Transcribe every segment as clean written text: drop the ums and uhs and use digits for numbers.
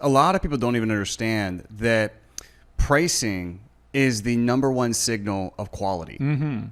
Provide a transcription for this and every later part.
A lot of people don't even understand that pricing is the number one signal of quality,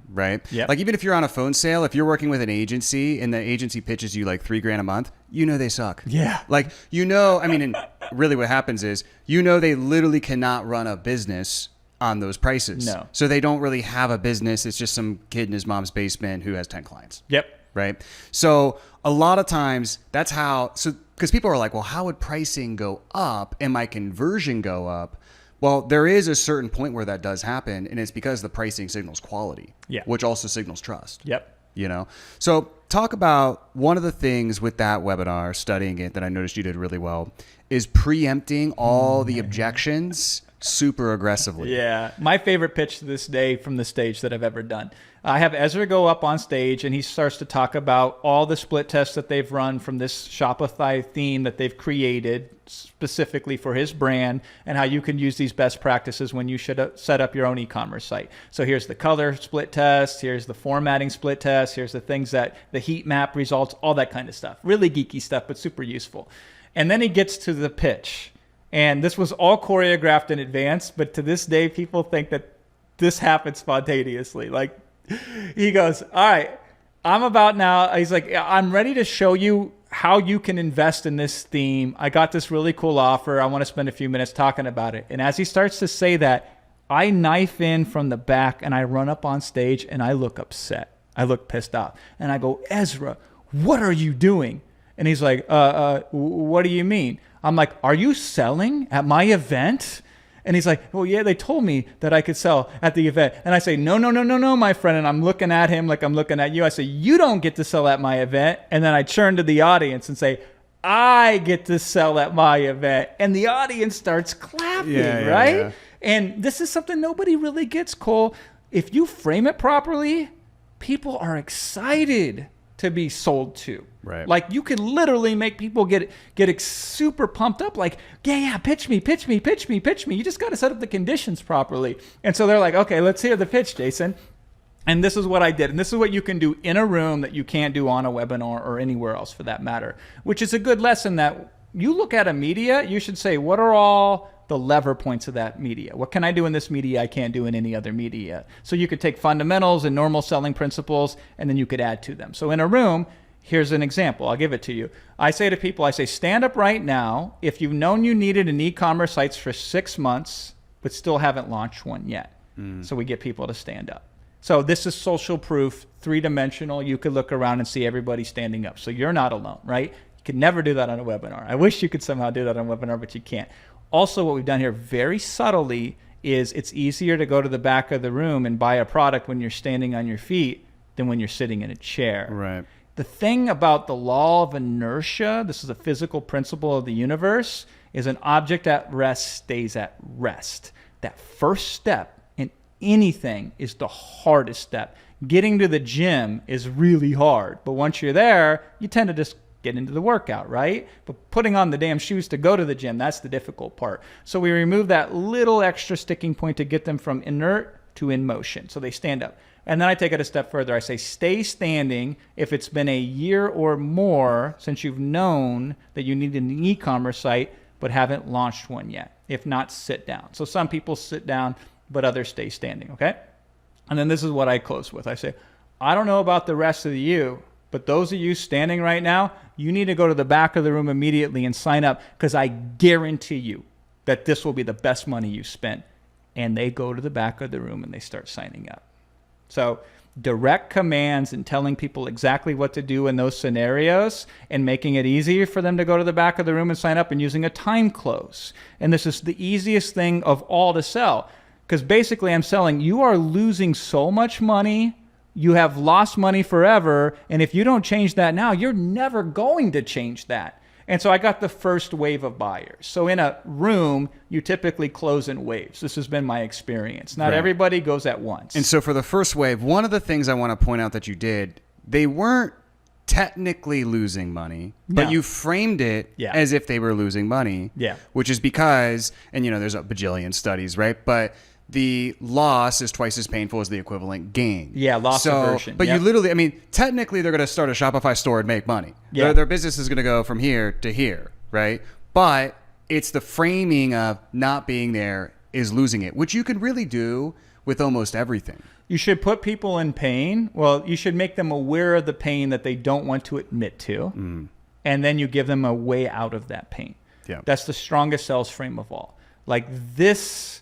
right? Yep. Like even if you're on a phone sale, if you're working with an agency and the agency pitches you like $3,000 a month, you know they suck. Yeah. Like, you know, I mean, and really what happens is, you know, they literally cannot run a business on those prices. No. So they don't really have a business. It's just some kid in his mom's basement who has 10 clients. Yep. Right. So a lot of times that's how, so because people are like, well, how would pricing go up and my conversion go up? Well, there is a certain point where that does happen, and it's because the pricing signals quality, which also signals trust. Yep. You know, so talk about one of the things with that webinar, studying it, that I noticed you did really well, is preempting all the objections super aggressively. Yeah. My favorite pitch to this day from the stage that I've ever done. I have Ezra go up on stage and he starts to talk about all the split tests that they've run from this Shopify theme that they've created specifically for his brand, and how you can use these best practices when you should set up your own e-commerce site. So here's the color split test, here's the formatting split test, here's the things that the heat map results, all that kind of stuff. Really geeky stuff, but super useful. And then he gets to the pitch. And this was all choreographed in advance, but to this day, people think that this happened spontaneously. Like, he goes, all right, I'm about now. He's like, I'm ready to show you how you can invest in this theme. I got this really cool offer. I want to spend a few minutes talking about it. And as he starts to say that, I knife in from the back and I run up on stage and I look upset. I look pissed off. And I go, Ezra, what are you doing? And he's like, what do you mean? I'm like, are you selling at my event? And he's like, well, yeah, they told me that I could sell at the event. And I say, no, my friend. And I'm looking at him like I'm looking at you. I say, you don't get to sell at my event. And then I turn to the audience and say, I get to sell at my event. And the audience starts clapping, right? Yeah. And this is something nobody really gets, Cole. If you frame it properly, people are excited to be sold to. Right. Like you could literally make people get super pumped up. Like, yeah, pitch me. You just got to set up the conditions properly. And so they're like, okay, let's hear the pitch, Jason. And this is what I did. And this is what you can do in a room that you can't do on a webinar or anywhere else for that matter, which is a good lesson that you look at a media, you should say, what are all the lever points of that media? What can I do in this media I can't do in any other media? So you could take fundamentals and normal selling principles, and then you could add to them. So in a room, here's an example. I'll give it to you. I say to people, I say, stand up right now if you've known you needed an e-commerce site for 6 months, but still haven't launched one yet. So we get people to stand up. So this is social proof, 3-dimensional. You could look around and see everybody standing up. So you're not alone, right? You could never do that on a webinar. I wish you could somehow do that on a webinar, but you can't. Also, what we've done here very subtly is it's easier to go to the back of the room and buy a product when you're standing on your feet than when you're sitting in a chair. Right. The thing about the law of inertia, this is a physical principle of the universe, is an object at rest stays at rest. That first step in anything is the hardest step. Getting to the gym is really hard, but once you're there, you tend to just get into the workout, right? But putting on the damn shoes to go to the gym, that's the difficult part. So we remove that little extra sticking point to get them from inert to in motion. So they stand up. And then I take it a step further. I say, stay standing if it's been a year or more since you've known that you need an e-commerce site but haven't launched one yet. If not, sit down. So some people sit down, but others stay standing, okay? And then this is what I close with. I say, I don't know about the rest of you, but those of you standing right now, you need to go to the back of the room immediately and sign up, because I guarantee you that this will be the best money you spend. And they go to the back of the room and they start signing up. So direct commands and telling people exactly what to do in those scenarios and making it easier for them to go to the back of the room and sign up, and using a time close. And this is the easiest thing of all to sell, because basically I'm selling, you are losing so much money. You have lost money forever, and if you don't change that now, you're never going to change that. And so I got the first wave of buyers. So in a room, you typically close in waves. This has been my experience. Not everybody goes at once. And so for the first wave, one of the things I want to point out that you did, they weren't technically losing money, but you framed it as if they were losing money, which is because, and you know, there's a bajillion studies, right? But the loss is twice as painful as the equivalent gain. Yeah, loss aversion. But you literally, I mean, technically they're going to start a Shopify store and make money. Their business is going to go from here to here, right? But it's the framing of not being there is losing it, which you can really do with almost everything. You should put people in pain. Well, you should make them aware of the pain that they don't want to admit to. And then you give them a way out of that pain. Yeah. That's the strongest sales frame of all. Like this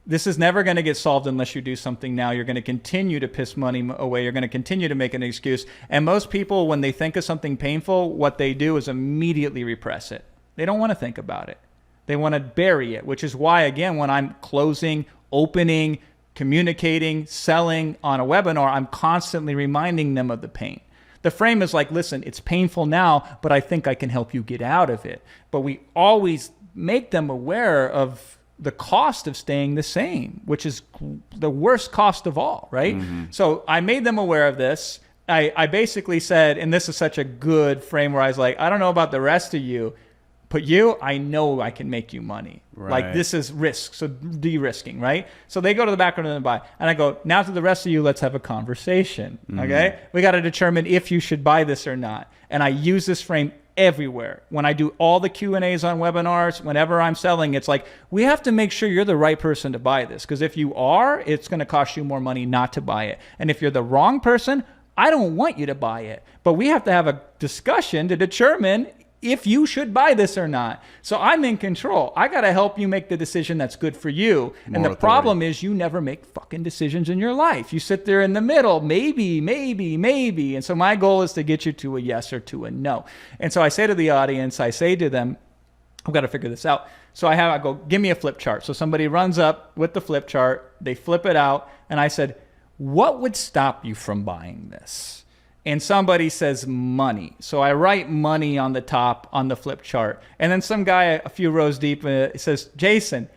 is never going to get solved unless you do something now. You're going to continue to piss money away. You're going to continue to make an excuse. And most people, when they think of something painful, what they do is immediately repress it. They don't want to think about it. They want to bury it, which is why, again, when I'm closing, opening, communicating, selling on a webinar, I'm constantly reminding them of the pain. The frame is like, listen, it's painful now, but I think I can help you get out of it. But we always make them aware of the cost of staying the same, which is the worst cost of all, right? So I made them aware of this. I basically said, and this is such a good frame where I was like, I don't know about the rest of you, but you, I know I can make you money. Right. Like this is risk, so de-risking, right? So they go to the background and buy. And I go, now to the rest of you, let's have a conversation, okay? We got to determine if you should buy this or not. And I use this frame everywhere. When I do all the Q&As on webinars, whenever I'm selling, it's like, we have to make sure you're the right person to buy this. Because if you are, it's going to cost you more money not to buy it. And if you're the wrong person, I don't want you to buy it. But we have to have a discussion to determine if you should buy this or not. So I'm in control. I got to help you make the decision that's good for you. And the problem is you never make fucking decisions in your life. You sit there in the middle, maybe. And so my goal is to get you to a yes or to a no. And so I say to the audience, I say to them, I've got to figure this out. So I go, give me a flip chart. So somebody runs up with the flip chart, they flip it out. And I said, what would stop you from buying this? And somebody says money. So I write money on the top on the flip chart. And then some guy a few rows deep says, Jason,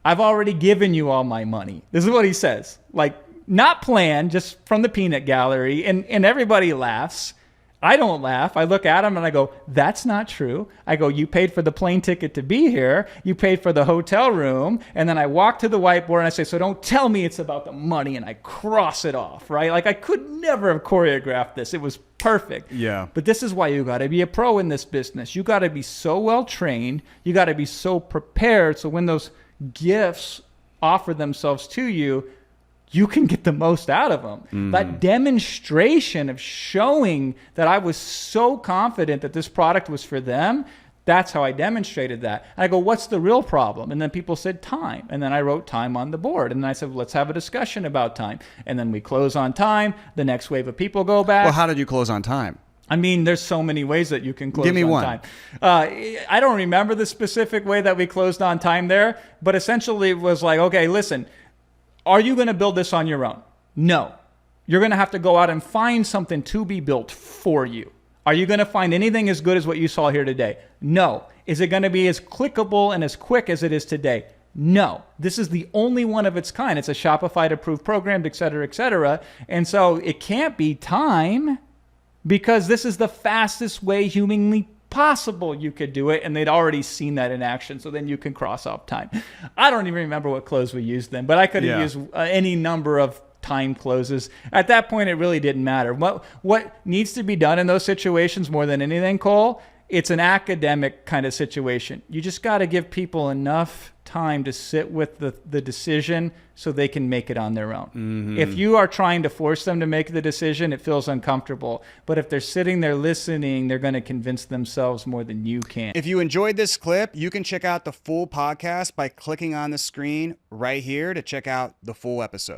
I've already given you all my money. This is what he says. Like, not planned, just from the peanut gallery. And everybody laughs. I don't laugh. I look at him and I go, that's not true. I go, you paid for the plane ticket to be here. You paid for the hotel room. And then I walk to the whiteboard and I say, so don't tell me it's about the money. And I cross it off, right? Like I could never have choreographed this. It was perfect. Yeah. But this is why you got to be a pro in this business. You got to be so well trained. You got to be so prepared. So when those gifts offer themselves to you, you can get the most out of them. That demonstration of showing that I was so confident that this product was for them, that's how I demonstrated that. And I go, what's the real problem? And then people said time. And then I wrote time on the board. And then I said, let's have a discussion about time. And then we close on time. The next wave of people go back. Well, how did you close on time? I mean, there's so many ways that you can close on time. Give me one. I don't remember the specific way that we closed on time there, but essentially it was like, okay, listen, are you going to build this on your own? No. You're going to have to go out and find something to be built for you. Are you going to find anything as good as what you saw here today? No. Is it going to be as clickable and as quick as it is today? No. This is the only one of its kind. It's a Shopify approved program, et cetera, et cetera. And so it can't be time because this is the fastest way humanly possible you could do it, and they'd already seen that in action, so then you can cross off time. I don't even remember what close we used then, but I could have used any number of time closes. At that point, it really didn't matter. What needs to be done in those situations more than anything, Cole, it's an academic kind of situation. You just got to give people enough time to sit with the decision so they can make it on their own. If you are trying to force them to make the decision, it feels uncomfortable. But if they're sitting there listening, they're going to convince themselves more than you can. If you enjoyed this clip, you can check out the full podcast by clicking on the screen right here to check out the full episode.